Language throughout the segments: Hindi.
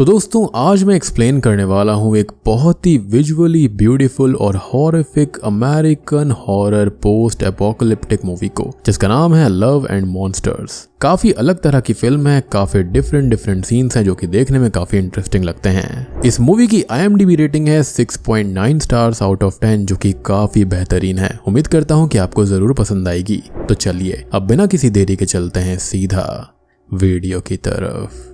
तो दोस्तों आज मैं एक्सप्लेन करने वाला हूँ एक बहुत ही विजुअली ब्यूटीफुल और horrific American horror post apocalyptic movie को, जिसका नाम है लव एंड मॉन्स्टर्स। काफी अलग तरह की फिल्म है, काफी डिफरेंट सीन्स हैं जो कि देखने में काफी इंटरेस्टिंग लगते हैं। इस मूवी की IMDb रेटिंग है 6.9 स्टार्स आउट ऑफ 10, जो कि काफी बेहतरीन है। उम्मीद करता हूँ कि आपको जरूर पसंद आएगी। तो चलिए अब बिना किसी देरी के चलते हैं सीधा वीडियो की तरफ।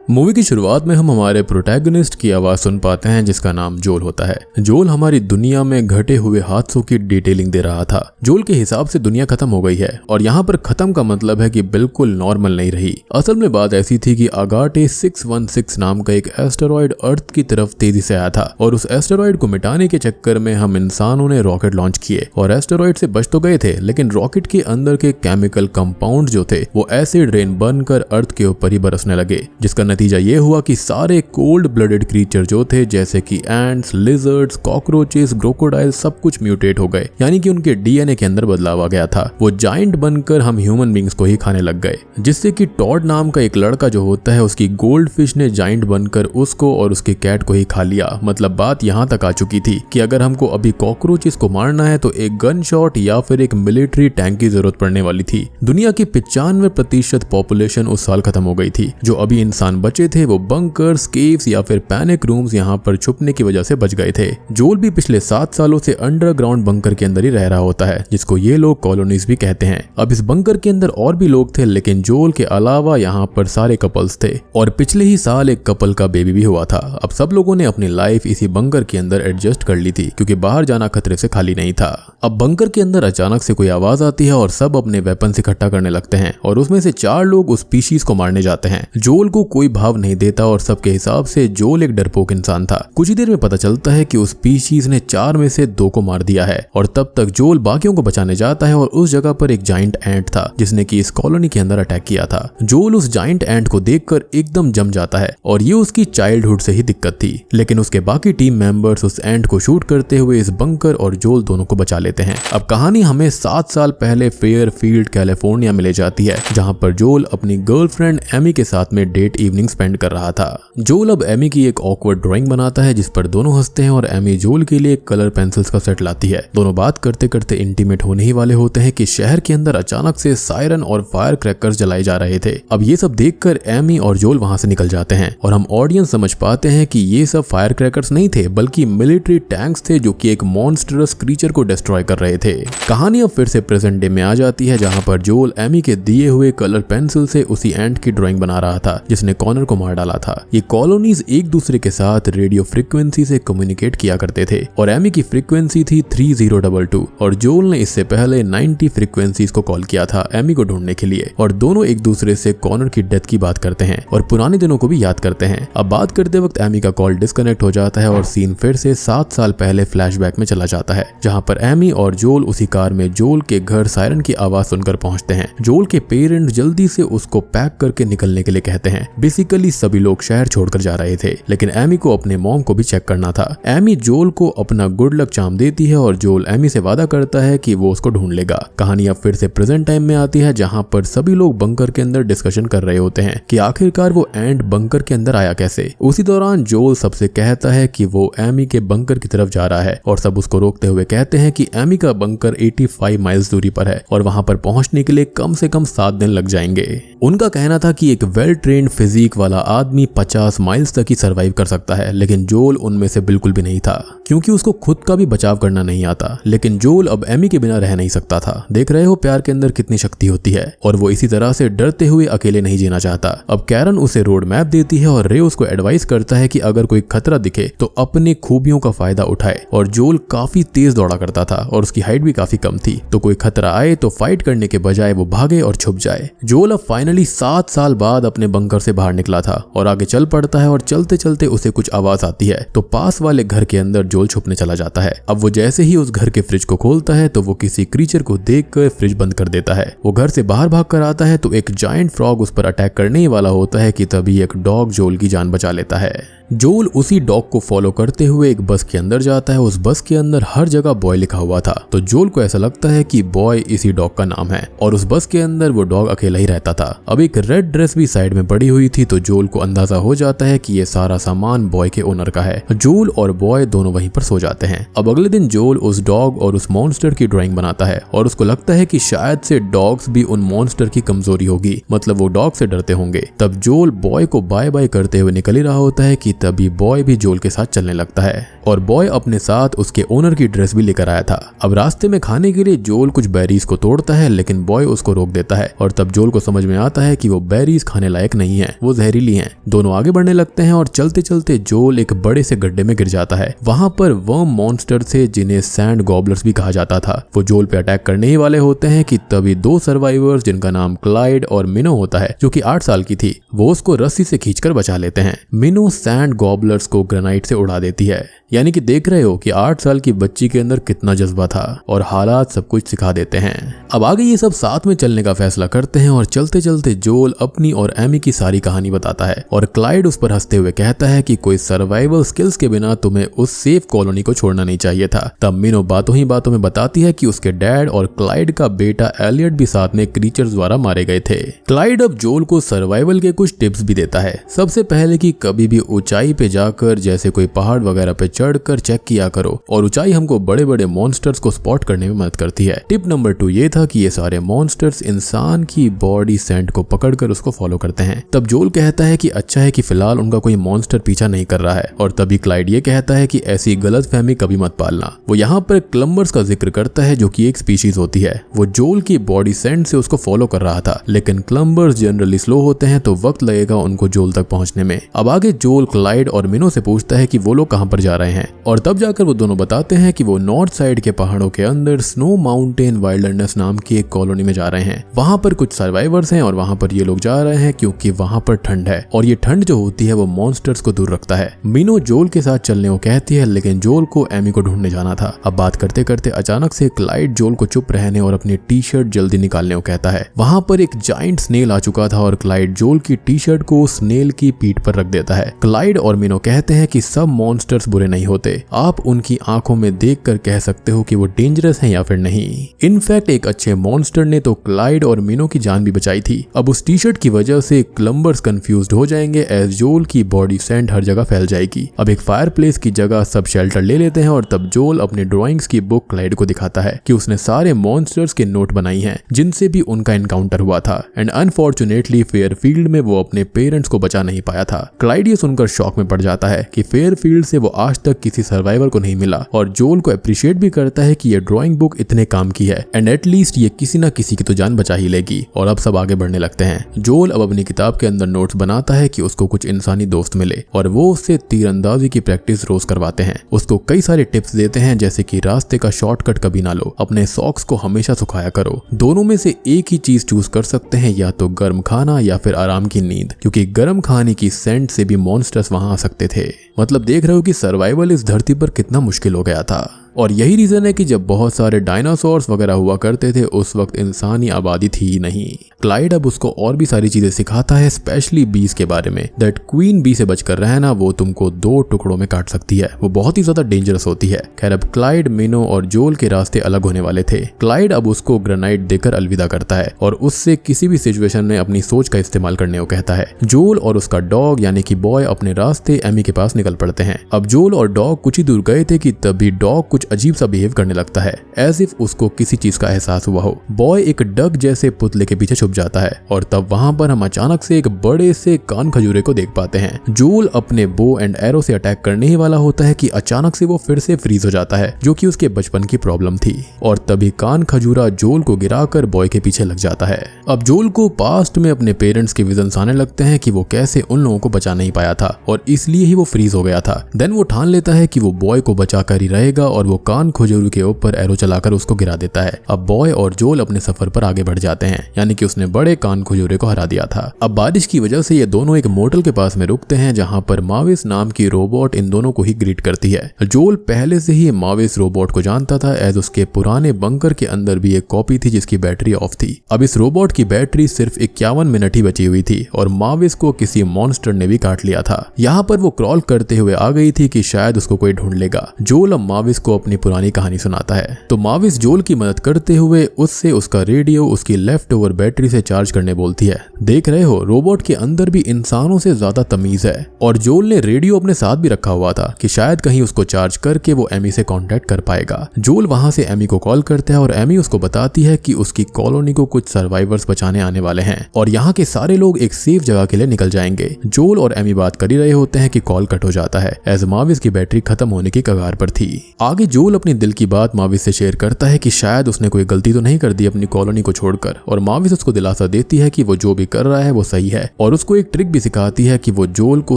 मूवी की शुरुआत में हम हमारे प्रोटैगनिस्ट की आवाज सुन पाते हैं, जिसका नाम जोल होता है। जोल हमारी दुनिया में घटे हुए हादसों की डिटेलिंग दे रहा था। जोल के हिसाब से दुनिया खत्म हो गई है, और यहाँ पर खत्म का मतलब है कि बिल्कुल नॉर्मल नहीं रही। असल में बात ऐसी थी कि अगाटे 616 नाम का एक एस्टेरॉयड अर्थ की तरफ तेजी से आया था, और उस एस्टेरॉयड को मिटाने के चक्कर में हम इंसानों ने रॉकेट लॉन्च किए और एस्टेरॉयड से बच तो गए थे, लेकिन रॉकेट के अंदर के केमिकल कंपाउंड जो थे वो एसिड रेन बनकर अर्थ के ऊपर ही बरसने लगे, जिसका नतीजा ये हुआ कि सारे कोल्ड ब्लडेड क्रीचर जो थे, जैसे कि एंट्स, लिजर्ड्स, कॉकरोचेस, क्रोकोडाइल, सब कुछ म्यूटेट हो गए, यानी कि उनके DNA के अंदर बदलाव आ गया था। वो जाइंट बनकर हम ह्यूमन बींग्स को ही खाने लग गए, जिससे कि टॉड नाम का एक लड़का जो होता है, उसकी गोल्ड फिश ने जाइंट बनकर उसको और उसके कैट को ही खा लिया। मतलब बात यहाँ तक आ चुकी थी कि अगर हमको अभी कॉकरोचेस को मारना है तो एक गन शॉट या फिर एक मिलिट्री टैंक की जरूरत पड़ने वाली थी। दुनिया की 95% पॉपुलेशन उस साल खत्म हो गई थी। जो अभी इंसान बचे थे वो बंकर्स, केव्स या फिर पैनिक रूम्स यहाँ पर छुपने की वजह से बच गए थे। जोल भी पिछले 7 सालों से अंडरग्राउंड बंकर के अंदर ही रह रहा होता है, जिसको ये लोग कॉलोनीज भी कहते हैं। अब इस बंकर के अंदर और भी लोग थे, लेकिन जोल के अलावा यहाँ पर सारे कपल्स थे, और पिछले ही साल एक कपल का बेबी भी हुआ था। अब सब लोगों ने अपनी लाइफ इसी बंकर के अंदर एडजस्ट कर ली थी, क्योंकि बाहर जाना खतरे से खाली नहीं था। अब बंकर के अंदर अचानक से कोई आवाज आती है और सब अपने वेपन इकट्ठा करने लगते हैं, और उसमें से 4 लोग उस स्पीशीज को मारने जाते हैं। जोल को कोई भाव नहीं देता, और सबके हिसाब से जोल एक डरपोक इंसान था। कुछ ही देर में पता चलता है कि उस स्पीशीज ने 4 में से 2 को मार दिया है, और तब तक जोल बाकियों को बचाने जाता है, और उस जगह पर एक जाइंट एंट था जिसने कि इस कॉलोनी के अंदर अटैक किया था। जोल उस जाइंट एंट को देखकर एकदम जम जाता है, और ये उसकी चाइल्डहुड से ही दिक्कत थी। लेकिन उसके बाकी टीम मेंबर्स उस एंट को शूट करते हुए इस बंकर और जोल दोनों को बचा लेते हैं। अब कहानी हमें 7 साल पहले फेयरफील्ड कैलिफोर्निया में ले जाती है, जहां पर जोल अपनी गर्लफ्रेंड एमी के साथ में डेट इवनिंग स्पेंड कर रहा था। जोल अब एमी की एक ऑकवर्ड ड्राइंग बनाता है, जिस पर दोनों हंसते हैं, और एमी जोल के लिए कलर पेंसिल्स का सेट लाती है। दोनों बात करते करते इंटीमेट होने ही वाले होते हैं कि शहर के अंदर अचानक से सायरन और फायर क्रैकर्स जलाए जा रहे थे। अब ये सब देखकर एमी और जोल वहां से निकल जाते हैं, और हम ऑडियंस समझ पाते हैं कि ये सब फायर क्रैकर्स नहीं थे, बल्कि मिलिट्री टैंक्स थे जो कि एक मॉन्स्टरस क्रीचर को डिस्ट्रॉय कर रहे थे। कहानी अब फिर से प्रेजेंट डे में आ जाती है, जहां पर जोल एमी के दिए हुए कलर पेंसिल से उसी एंट की ड्राइंग बना रहा था जिसने कॉनर को मार डाला था। ये कॉलोनीज एक दूसरे के साथ रेडियो फ्रीक्वेंसी से कम्युनिकेट किया करते थे, और एमी की फ्रीक्वेंसी थी 3022, और जोल ने इससे पहले 90 फ्रीक्वेंसीज को कॉल किया था एमी को ढूंढने के लिए। और दोनों एक दूसरे से कॉनर की डेथ की बात करते हैं और पुराने दिनों को भी याद करते हैं। अब बात करते वक्त एमी का कॉल डिस्कनेक्ट हो जाता है, और सीन फिर से 7 साल पहले फ्लैशबैक में चला जाता है, जहां पर एमी और जोल उसी कार में जोल के घर सायरन की आवाज सुनकर पहुंचते हैं। जोल के पेरेंट्स जल्दी से उसको पैक करके निकलने के लिए कहते हैं। बेसिकली सभी लोग शहर छोड़कर जा रहे थे, लेकिन एमी को अपने मॉम को भी चेक करना था। एमी जोल को अपना गुड लक चार्म देती है, और जोल एमी से वादा करता है कि वो उसको ढूंढ लेगा। कहानी अब फिर से प्रेजेंट टाइम में आती है, जहां पर सभी लोग बंकर के अंदर डिस्कशन कर रहे होते हैं कि आखिरकार वो एंट बंकर के अंदर आया कैसे। उसी दौरान जोल सबसे कहता है कि वो एमी के बंकर की तरफ जा रहा है, और सब उसको रोकते हुए कहते हैं कि एमी का बंकर 85 माइल्स दूरी पर है, और वहां पर पहुंचने के लिए कम से कम 7 दिन लग जाएंगे। उनका कहना था कि एक वेल ट्रेन्ड फिजिक वाला आदमी 50 माइल्स तक ही सर्वाइव कर सकता है, लेकिन जोल उनमें से बिल्कुल भी नहीं था, क्योंकि उसको खुद का भी बचाव करना नहीं आता। लेकिन जोल अब एमी के बिना रह नहीं सकता था। देख रहे हो प्यार के अंदर कितनी शक्ति होती है, और वो इसी तरह से डरते हुए अकेले नहीं जीना चाहता। अब कैरन उसे रोड मैप देती है, और रे उसको एडवाइस करता है कि अगर कोई खतरा दिखे तो अपनी खूबियों का फायदा उठाए। और जोल काफी तेज दौड़ा करता था, और उसकी हाइट भी काफी कम थी, तो कोई खतरा आए तो फाइट करने के बजाय वो भागे और छुप जाए। जोल अब फाइनली 7 साल बाद अपने बंकर से बाहर निकला था, और आगे चल पड़ता है, और चलते चलते उसे कुछ आवाज आती है, तो पास वाले घर के अंदर जोल छुपने चला जाता है। अब वो जैसे ही उस घर के फ्रिज को खोलता है तो वो किसी क्रीचर को देखकर फ्रिज बंद कर देता है। वो घर से बाहर भाग कर आता है तो एक जायंट फ्रॉग उस पर अटैक करने ही वाला होता है कि तभी एक डॉग जोल की जान बचा लेता है। जोल उसी डॉग को फॉलो करते हुए एक बस के अंदर जाता है। उस बस के अंदर हर जगह बॉय लिखा हुआ था, तो जोल को ऐसा लगता है कि बॉय इसी डॉग का नाम है और उस बस के अंदर वो डॉग अकेला ही रहता था। अब एक रेड ड्रेस भी साइड में पड़ी हुई थी, तो जोल को अंदाजा हो जाता है कि ये सारा सामान बॉय के ओनर का है। जोल और बॉय दोनों वहीं पर सो जाते हैं। अब अगले दिन जोल उस डॉग और उस मॉन्स्टर की ड्राइंग बनाता है और उसको लगता है कि शायद से डॉग्स भी उन मॉन्स्टर की कमजोरी होगी, मतलब वो डॉग से डरते होंगे। तब जोल बॉय को बाय बाय करते हुए निकल ही रहा होता है कि तभी बॉय भी जोल के साथ चलने लगता है और बॉय अपने साथ उसके ओनर की ड्रेस भी लेकर आया था। अब रास्ते में खाने के लिए जोल कुछ बेरीज को तोड़ता है, लेकिन बॉय उसको रोक देता है और तब जोल को समझ में आता है कि वो बेरीज खाने लायक नहीं है, वो जहरीली हैं। दोनों आगे बढ़ने लगते हैं और चलते चलते जोल एक बड़े से गड्ढे में गिर जाता है। वहां पर वर्म मॉन्स्टर थे जिन्हें सैंड गॉबलर्स भी कहा जाता था। वो जोल पे अटैक करने ही वाले होते हैं कि तभी दो सर्वाइवर्स जिनका नाम क्लाइड और मिनो होता है, जो कि 8 साल की थी, वो उसको रस्सी से खींचकर बचा लेते हैं। मिनो सैंड गॉबलर्स को ग्रेनाइट से उड़ा देती है। यानी कि देख रहे हो कि 8 साल की बच्ची के अंदर कितना जज्बा था और हालात सब कुछ सिखा देते हैं। अब आगे ये सब साथ में चलने का फैसला करते हैं और चलते चलते जोल अपनी और एमी की सारी कहानी बताता है और क्लाइड उस पर हंसते हुए कहता है कि कोई सर्वाइवल स्किल्स के बिना तुम्हें उस सेफ कॉलोनी को छोड़ना नहीं चाहिए था। तब मिनो बातों ही बातों में बताती है कि उसके डैड और क्लाइड का बेटा एलियट भी साथ में क्रीचर्स द्वारा मारे गए थे। क्लाइड अब जोल को सर्वाइवल के कुछ टिप्स भी देता है। सबसे पहले कि कभी भी ऊंचाई पे जाकर जैसे कोई पहाड़ वगैरह पे चढ़कर चेक किया करो और ऊंचाई हमको बड़े बड़े मॉन्स्टर्स को स्पॉट करने में मदद करती है। टिप नंबर 2 ये था कि ये सारे मॉन्स्टर्स इंसान की बॉडी सेंट को पकड़कर उसको फॉलो करते हैं। तब जोल कहता है कि अच्छा है कि फिलहाल उनका कोई मॉन्स्टर पीछा नहीं कर रहा है और तभी क्लाइड ये कहता है कि ऐसी गलतफहमी कभी मत पालना। वो यहाँ पर क्लम्बर्स का जिक्र करता है जो कि एक स्पीशीज होती है। वो जोल की बॉडी सेंट से उसको फॉलो कर रहा था, लेकिन क्लम्बर्स जनरली स्लो होते हैं तो वक्त लगेगा उनको जोल तक पहुंचने में। अब आगे जोल क्लाइड और मिनो से पूछता है कि वो लोग कहां पर जा रहे हैं और तब जाकर वो दोनों बताते हैं कि वो नॉर्थ साइड के पहाड़ों के अंदर स्नो माउंटेन वाइल्डरनेस नाम की एक कॉलोनी में जा रहे हैं। वहां पर कुछ सर्वाइवर्स हैं और वहां पर ये लोग जा रहे हैं क्योंकि वहां पर ठंड है और ये ठंड जो होती है वो मॉन्स्टर्स को दूर रखता है। मिनो जोल के साथ चलने को कहती है, लेकिन जोल को एमी को ढूंढने जाना था। अब बात करते करते अचानक से क्लाइड जोल को चुप रहने और अपनी टी शर्ट जल्दी निकालने को कहता है। वहां पर एक जाइंट स्नेल आ चुका था और क्लाइड जोल की टी शर्ट को स्नेल की पीठ पर रख देता है। क्लाइड और मिनो कहते हैं कि सब मॉन्स्टर्स बुरे नहीं होते, आप उनकी आंखों में देखकर कह सकते हो कि वो डेंजरस हैं या फिर नहीं। इनफैक्ट एक अच्छे मॉन्स्टर ने तो क्लाइड और मिनो की जान भी बचाई थी। अब उस टी शर्ट की वजह से क्लम्बर्स कंफ्यूज्ड हो जाएंगे एज जोल की बॉडी सेंट हर जगह फैल जाएगी। अब एक फायरप्लेस की जगह सब शेल्टर ले लेते हैं और तब जोल अपने ड्राइंग्स की बुक क्लाइड को दिखाता है कि उसने सारे मॉन्स्टर्स के नोट बनाई हैं जिनसे भी उनका एनकाउंटर हुआ था एंड अनफॉर्चुनेटली फेयरफील्ड में वो अपने पेरेंट्स को बचा नहीं पाया था। क्लाइड ये सुनकर शॉक में पड़ जाता है कि फेयरफील्ड से वो आज तक किसी सर्वाइवर को नहीं मिला और जोल को अप्रिशिएट भी करता है कि ये ड्राइंग बुक इतने काम की है एंड एटलीस्ट ये किसी ना किसी की तो जान बचा ही लेगी। और अब सब आगे बढ़ने लगते हैं। जोल अब अपनी किताब के अंदर नोट्स बनाता है कि उसको कुछ इंसानी दोस्त मिले और वो उससे तीरंदाजी की प्रैक्टिस रोज करवाते हैं। उसको कई सारे टिप्स देते हैं जैसे कि रास्ते का शॉर्टकट कभी ना लो, अपने सॉक्स को हमेशा सुखाया करो, दोनों में से एक ही चीज चूज कर सकते हैं, या तो गर्म खाना या फिर आराम की नींद, क्योंकि गर्म खाने की सेंट से भी मॉन्स्टर्स वहां आ सकते थे। मतलब देख रहे हो कि सर्वाइवल इस धरती पर कितना मुश्किल हो गया था। और यही रीजन है कि जब बहुत सारे डायनासोर्स वगैरह हुआ करते थे उस वक्त इंसानी आबादी थी ही नहीं। क्लाइड अब उसको और भी सारी चीजें सिखाता है, स्पेशली बीस के बारे में, दैट क्वीन बी से बचकर रहना, वो तुमको 2 टुकड़ों में काट सकती है, वो बहुत ही ज्यादा डेंजरस होती है। खैर अब क्लाइड, मिनो और जोल के रास्ते अलग होने वाले थे। क्लाइड अब उसको ग्रेनाइट देकर अलविदा करता है और उससे किसी भी सिचुएशन में अपनी सोच का इस्तेमाल करने को कहता है। जोल और उसका डॉग यानी कि बॉय अपने रास्ते एमी के पास निकल पड़ते हैं। अब जोल और डॉग कुछ ही दूर गए थे कि तभी डॉग कुछ अजीब सा बिहेव करने लगता है, एज इफ उसको किसी चीज का एहसास हुआ हो। बॉय एक डक जैसे पुतले के पीछे छुप जाता है और तब वहां पर हम अचानक से एक बड़े से कान खजूरे को देख पाते हैं। जोल अपने बो एंड एरो से अटैक करने ही वाला होता है कि अचानक से वो फिर से फ्रीज हो जाता है, जो कि उसके बचपन की प्रॉब्लम थी, और तभी कान खजूरा जोल को गिराकर बॉय के पीछे लग जाता है। अब जोल को पास्ट में अपने पेरेंट्स के विजन्स आने लगते हैं कि वो कैसे उन लोगों को बचा नहीं पाया था और इसलिए ही वो फ्रीज हो गया था। देन वो ठान लेता है कि वो बॉय को बचाकर ही रहेगा और वो कान खजूरे के ऊपर एरो चलाकर उसको गिरा देता है। अब बॉय और जोल अपने सफर पर आगे बढ़ जाते हैं, यानी कि उसने उसने बड़े कान खुजूरे को हरा दिया था। अब बारिश की वजह से ये दोनों एक मोटल के पास में रुकते हैं जहां पर माविस नाम की रोबोट इन दोनों को ही ग्रीट करती है। जोल पहले से ही माविस रोबोट को जानता था एज उसके पुराने बंकर के अंदर भी एक कॉपी थी जिसकी बैटरी ऑफ थी। अब इस रोबोट की बैटरी सिर्फ 51 मिनट ही बची हुई थी और माविस को किसी मॉन्स्टर ने भी काट लिया था। यहाँ पर वो क्रॉल करते हुए आ गई थी कि शायद उसको कोई ढूंढ लेगा। जोल अब माविस को अपनी पुरानी कहानी सुनाता है तो माविस जोल की मदद करते हुए उससे उसका रेडियो उसकी लेफ्ट ओवर बैटरी से चार्ज करने बोलती है। देख रहे हो, रोबोट के अंदर भी इंसानों से ज्यादा तमीज है और जोल ने रेडियो अपने साथ भी रखा हुआ था कि शायद कहीं उसको चार्ज करके वो एमी से कांटेक्ट कर पाएगा। जोल वहां से एमी को कॉल करता है और एमी उसको बताती है कि उसकी कॉलोनी को कुछ सर्वाइवर्स बचाने आने वाले हैं और यहाँ के सारे लोग एक सेफ जगह के लिए निकल जाएंगे। जोल और एमी बात कर ही रहे होते हैं कि कॉल कट हो जाता है एज माविस की बैटरी खत्म होने की कगार पर थी। आगे जोल अपनी दिल की बात माविस से शेयर करता है कि शायद उसने कोई गलती तो नहीं कर दी अपनी कॉलोनी को छोड़कर, और माविस उसको दिलासा देती है कि वो जो भी कर रहा है वो सही है और उसको एक ट्रिक भी सिखाती है कि वो जोल को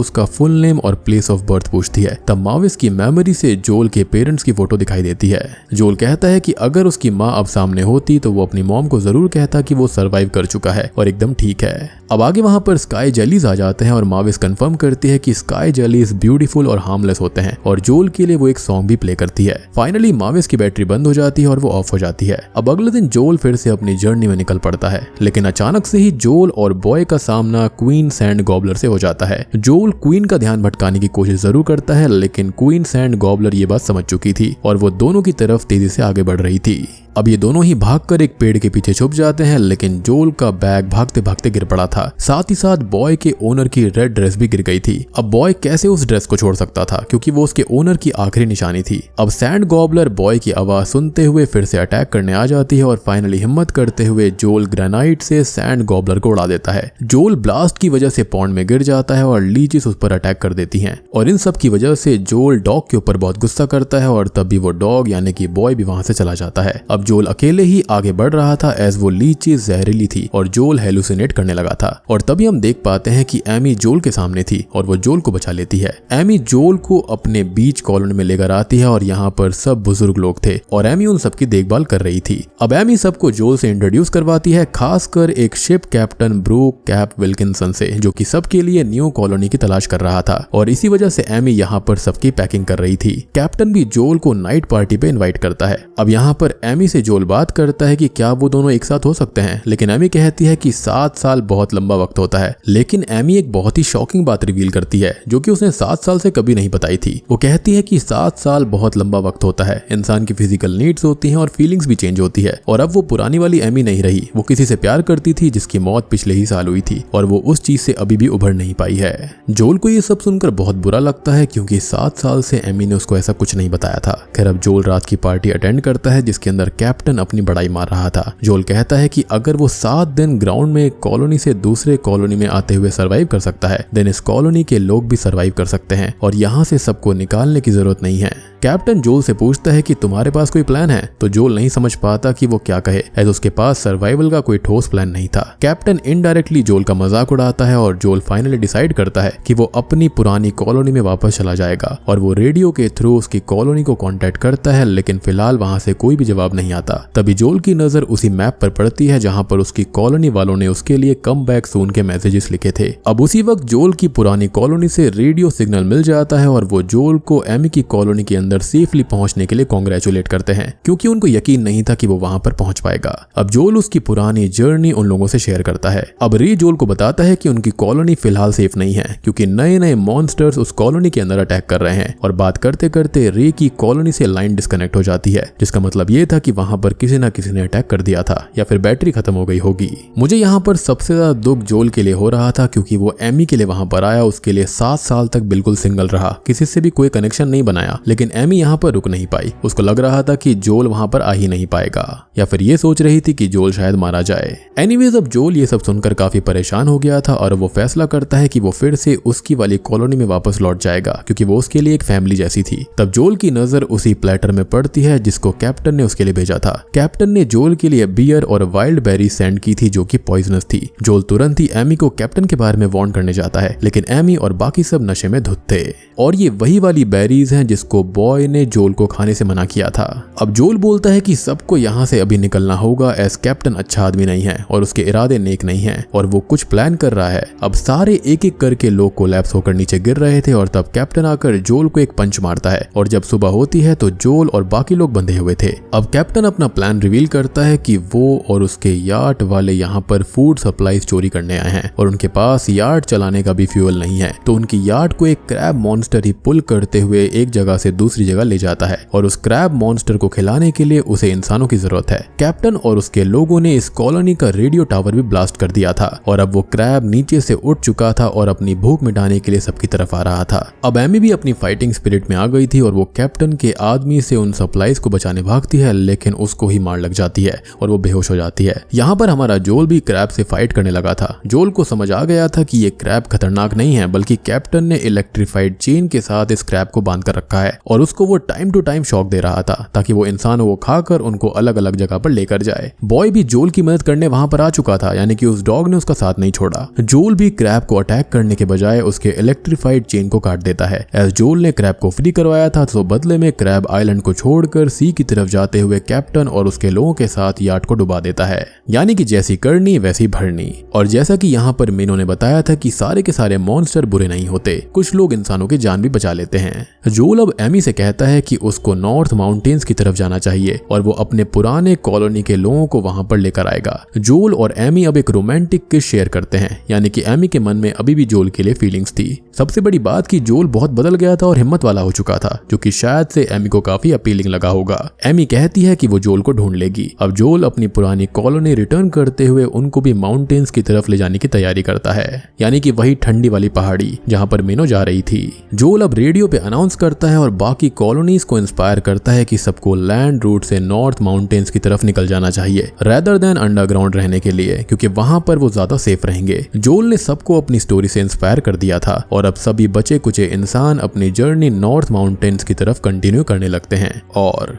उसका फुल नेम और प्लेस ऑफ बर्थ पूछती है। तब माविस की मेमोरी से जोल के पेरेंट्स की फोटो दिखाई देती है। जोल कहता है कि अगर उसकी माँ अब सामने होती तो वो अपनी मॉम को जरूर कहता कि वो सरवाइव कर चुका है और एकदम ठीक है। अब आगे वहां पर स्काई जेलीज आ जाते हैं और माविस कंफर्म करती है कि स्काई जेलीज ब्यूटीफुल और हार्मलेस होते हैं और जोल के लिए वो एक सॉन्ग भी प्ले करती है। फाइनली माविस की बैटरी बंद हो जाती है और वो ऑफ हो जाती है। अब अगले दिन जोल फिर से अपनी जर्नी में निकल पड़ता है, लेकिन अचानक से ही जोल और बॉय का सामना क्वीन सैंड गॉबलर से हो जाता है। जोल क्वीन का ध्यान भटकाने की कोशिश जरूर करता है, लेकिन क्वीन सैंड गॉबलर ये बात समझ चुकी थी और वो दोनों की तरफ तेजी से आगे बढ़ रही थी। अब ये दोनों ही भागकर एक पेड़ के पीछे छुप जाते हैं, लेकिन जोल का बैग भागते भागते गिर पड़ा था। साथ ही साथ बॉय के ओनर की रेड ड्रेस भी गिर गई थी। अब बॉय कैसे उस ड्रेस को छोड़ सकता था क्योंकि वो उसके ओनर की आखिरी निशानी थी। अब सैंड गॉबलर बॉय की आवाज सुनते हुए फिर से अटैक करने आ जाती है और फाइनली हिम्मत करते हुए जोल ग्रेनाइट से सैंड गॉबलर को उड़ा देता है। जोल ब्लास्ट की वजह से पॉन्ड में गिर जाता है और लीचेस उस पर अटैक कर देती हैं और इन सब की वजह से जोल डॉग के ऊपर बहुत गुस्सा करता है और तब भी वो डॉग यानी कि बॉय भी वहां से चला जाता है। अब जोल अकेले ही आगे बढ़ रहा था एज वो लीचेस जहरीली थी और जोल हेलुसिनेट करने लगा था और तभी हम देख पाते हैं कि एमी जोल के सामने थी और वो जोल को बचा लेती है। एमी जोल को अपने बीच कॉलोनी में लेकर आती है और यहाँ पर सब बुजुर्ग लोग थे और एमी उन सबकी देखभाल कर रही थी। अब एमी सबको जोल से इंट्रोड्यूस करवाती है, खासकर एक ship captain Brook Cap Wilkinson से जो कि सबके लिए न्यू कॉलोनी की तलाश कर रहा था और इसी वजह से एमी यहाँ पर सबकी पैकिंग कर रही थी। कैप्टन भी जोल को नाइट पार्टी पे इनवाइट करता है। अब यहाँ पर एमी से जोल बात करता है कि क्या वो दोनों एक साथ हो सकते हैं, लेकिन एमी कहती है कि 7 साल बहुत लंबा वक्त होता है। लेकिन एमी एक बहुत ही शॉकिंग बात रिवील करती है जो कि उसने 7 साल से कभी नहीं बताई थी। वो कहती है कि 7 साल बहुत लंबा वक्त होता है, इंसान की फिजिकल नीड्स होती हैं और फीलिंग्स भी चेंज होती है और अब वो पुरानी वाली एमी नहीं रही। वो किसी से प्यार करती थी जिसकी मौत पिछले ही साल हुई थी और वो उस चीज से अभी भी उभर नहीं पाई है। जोल को ये सब सुनकर बहुत बुरा लगता है क्योंकि 7 साल से एमी ने उसको ऐसा कुछ नहीं बताया था। खैर अब जोल रात की पार्टी अटेंड करता है जिसके अंदर कैप्टन अपनी बड़ाई मार रहा था। जोल कहता है कि अगर वो 7 दिन ग्राउंड में एक कॉलोनी से दूसरे कॉलोनी में आते हुए सरवाइव कर सकता है, देन इस कॉलोनी के लोग भी सरवाइव कर सकते हैं और यहाँ से सबको निकालने की जरूरत नहीं है। कैप्टन जोल से पूछता है कि तुम्हारे पास कोई प्लान है, तो जोल नहीं समझ पाता कि वो क्या कहे एज उसके पास सर्वाइवल का कोई ठोस प्लान नहीं था। कैप्टन इनडायरेक्टली जोल का मजाक उड़ाता है और जोल फाइनली डिसाइड करता है कि वो अपनी पुरानी कॉलोनी में वापस चला जाएगा और वो रेडियो के थ्रू उसकी कॉलोनी को कांटेक्ट करता है, लेकिन फिलहाल वहां से कोई भी जवाब नहीं आता। तभी जोल की नजर उसी मैप पर पड़ती है जहां पर उसकी कॉलोनी वालों ने उसके लिए कम बैक सून के मैसेजेस लिखे थे। अब उसी वक्त जोल की पुरानी कॉलोनी से रेडियो सिग्नल मिल जाता है और वो जोल को एमी की कॉलोनी के अंदर सेफली पहुंचने के लिए कांग्रेचुलेट करते हैं क्योंकि उनको यकीन नहीं था कि वो वहां पर पहुंच पाएगा। अब जोल उसकी पुरानी जर्नी उन लोगों से शेयर करता है। अब रे जोल को बताता है कि उनकी कॉलोनी फिलहाल सेफ नहीं है क्योंकि नए नए मॉन्स्टर्स उस कॉलोनी के अंदर अटैक कर रहे हैं और बात करते करते रे की कॉलोनी से लाइन डिस्कनेक्ट हो जाती है, जिसका मतलब ये था कि वहां पर किसी न किसी ने अटैक कर दिया था या फिर बैटरी खत्म हो गई होगी। मुझे यहाँ पर सबसे ज्यादा दुख जोल के लिए हो रहा था क्योंकि वो एमी के लिए वहां पर आया, उसके लिए 7 साल तक बिल्कुल सिंगल रहा, किसी से भी कोई कनेक्शन नहीं बनाया, लेकिन एमी यहाँ पर रुक नहीं पाई। उसको लग रहा था कि जोल वहां पर आ ही नहीं पाएगा या फिर ये सोच रही थी कि जोल शायद मारा जाए। एनीवेज अब जोल ये सब सुनकर काफी परेशान हो गया था और वो फैसला करता है कि वो फिर से उसकी वाली कॉलोनी में वापस लौट जाएगा क्योंकि वो उसके लिए एक फैमिली जैसी थी। तब जोल की नजर उसी प्लेटर में पड़ती है जिसको कैप्टन ने उसके लिए भेजा था। कैप्टन ने जोल के लिए बियर और वाइल्ड बेरी सेंड की थी जो कि पॉइजनस थी। जोल तुरंत ही एमी को कैप्टन के बारे में वार्न करने जाता है, लेकिन एमी और बाकी सब नशे में धुत थे और ये वही वाली बेरीज हैं जिसको बॉय बॉय ने जोल को खाने से मना किया था। अब जोल बोलता है कि सबको यहाँ से अभी निकलना होगा, एस कैप्टन अच्छा आदमी नहीं है और उसके इरादे नेक नहीं है और वो कुछ प्लान कर रहा है। अब सारे एक एक करके लोग कोलैप्स होकर नीचे गिर रहे थे और तब कैप्टन आकर जोल को एक पंच मारता है और जब सुबह होती है तो जोल और बाकी लोग बंधे हुए थे। अब कैप्टन अपना प्लान रिवील करता है कि वो और उसके यार्ड वाले यहाँ पर फूड सप्लाईज चोरी करने आए हैं और उनके पास यार्ड चलाने का भी फ्यूल नहीं है, तो उनकी यार्ड को एक क्रैब मॉन्स्टर ही पुल करते हुए एक जगह से दूसरी जगह ले जाता है और उस क्रैब मॉन्स्टर को खिलाने के लिए उसे इंसानों की जरूरत है। कैप्टन और उसके लोगों ने इस कॉलोनी का रेडियो टावर भी ब्लास्ट कर दिया था और अब वो क्रैब नीचे से उठ चुका था और अपनी भूख मिटाने के लिए सबकी तरफ आ रहा था। अब एमी भी अपनी फाइटिंग स्पिरिट में आ गई थी और वो कैप्टन के आदमी से उन सप्लाईज को बचाने भागती है, लेकिन उसको ही मार लग जाती है और वो बेहोश हो जाती है। यहाँ पर हमारा जोल भी क्रैब से फाइट करने लगा था। जोल को समझ आ गया था कि ये क्रैब खतरनाक नहीं है, बल्कि कैप्टन ने इलेक्ट्रीफाइड चेन के साथ इस क्रैब को बांध कर रखा है और उसको वो टाइम टू टाइम शॉक दे रहा था ताकि वो इंसानों को खाकर उनको अलग अलग जगह पर लेकर जाए। बॉय भी जोल की मदद करने वहां पर आ चुका था, यानी कि उस डॉग ने उसका साथ नहीं छोड़ा। जोल भी क्रैब को अटैक करने के बजाय उसके इलेक्ट्रीफाइड चेन को काट देता है। एज जोल ने क्रैब को फ्री करवाया था तो बदले में क्रैब आइलैंड को छोड़कर सी की तरफ जाते हुए कैप्टन और उसके लोगों के साथ यार्ड को डुबा देता है, यानी कि जैसी करनी वैसी भरनी। और जैसा कि यहाँ पर मीनो ने बताया था कि सारे के सारे मॉन्स्टर बुरे नहीं होते, कुछ लोग इंसानों की जान भी बचा लेते हैं। जोल अब एमी से कहता है कि उसको नॉर्थ माउंटेन्स की तरफ जाना चाहिए और वो अपने पुराने कॉलोनी के लोगों को वहां पर लेकर आएगा। जोल और एमी अब एक रोमांटिक किस शेयर करते हैं, यानी कि एमी के मन में अभी भी जोल के लिए फीलिंग्स थी। सबसे बड़ी बात कि जोल बहुत बदल गया था और हिम्मत वाला हो चुका था, जो कि शायद से एमी को काफी अपीलिंग लगा होगा। एमी कहती है कि वो जोल को ढूंढ लेगी। अब जोल अपनी पुरानी कॉलोनी रिटर्न करते हुए उनको भी माउंटेन्स की तरफ ले जाने की तैयारी करता है, यानी कि वही ठंडी वाली पहाड़ी जहां पर मीनो जा रही थी। जोल अब रेडियो पे अनाउंस करता है और बाकी कॉलोनीज को इंस्पायर करता है कि सबको लैंड रूट से नॉर्थ माउंटेन्स की तरफ निकल जाना चाहिए रेदर देन अंडरग्राउंड रहने के लिए, क्योंकि वहां पर वो ज्यादा सेफ रहेंगे। जोल ने सबको अपनी स्टोरी से इंस्पायर कर दिया था और अब सभी बचे कुचे इंसान अपनी जर्नी नॉर्थ माउंटेन्स की तरफ कंटिन्यू करने लगते हैं और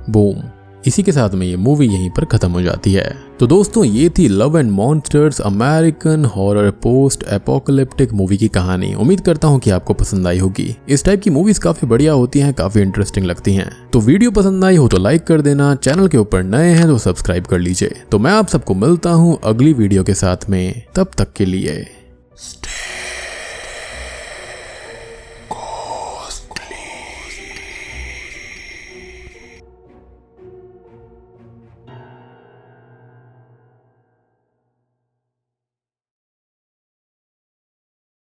बूम, इसी के साथ में ये मूवी यहीं पर खत्म हो जाती है। तो दोस्तों, ये थी love and monsters American horror post apocalyptic movie की कहानी। उम्मीद करता हूँ कि आपको पसंद आई होगी। इस टाइप की मूवीज काफी बढ़िया होती हैं, काफी इंटरेस्टिंग लगती हैं। तो वीडियो पसंद आई हो तो लाइक कर देना, चैनल के ऊपर नए हैं तो सब्सक्राइब कर लीजिए। तो मैं आप सबको मिलता हूँ अगली वीडियो के साथ में, तब तक के लिए।